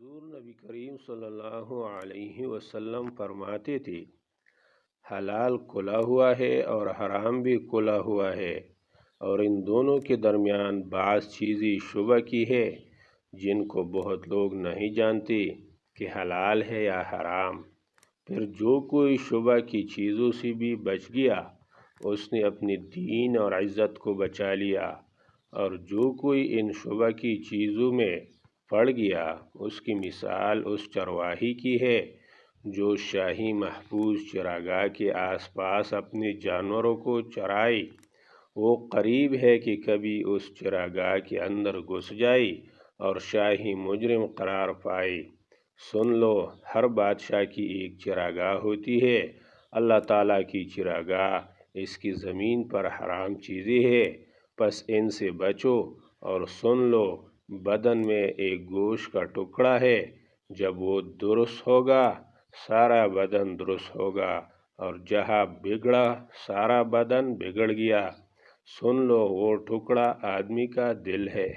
حضور نبی کریم صلی اللہ علیہ وسلم فرماتے تھے، حلال کھلا ہوا ہے اور حرام بھی کھلا ہوا ہے، اور ان دونوں کے درمیان بعض چیزیں شبہ کی ہے جن کو بہت لوگ نہیں جانتے کہ حلال ہے یا حرام۔ پھر جو کوئی شبہ کی چیزوں سے بھی بچ گیا اس نے اپنی دین اور عزت کو بچا لیا، اور جو کوئی ان شبہ کی چیزوں میں پڑ گیا اس کی مثال اس چرواہی کی ہے جو شاہی محفوظ چراگاہ کے آس پاس اپنے جانوروں کو چرائے۔ وہ قریب ہے کہ کبھی اس چراگاہ کے اندر گھس جائے اور شاہی مجرم قرار پائے۔ سن لو، ہر بادشاہ کی ایک چراگاہ ہوتی ہے، اللہ تعالیٰ کی چراگاہ اس کی زمین پر حرام چیزیں ہیں، پس ان سے بچو۔ اور سن لو، بدن میں ایک گوشت کا ٹکڑا ہے، جب وہ درست ہوگا سارا بدن درست ہوگا، اور جہاں بگڑا سارا بدن بگڑ گیا۔ سن لو، وہ ٹکڑا آدمی کا دل ہے۔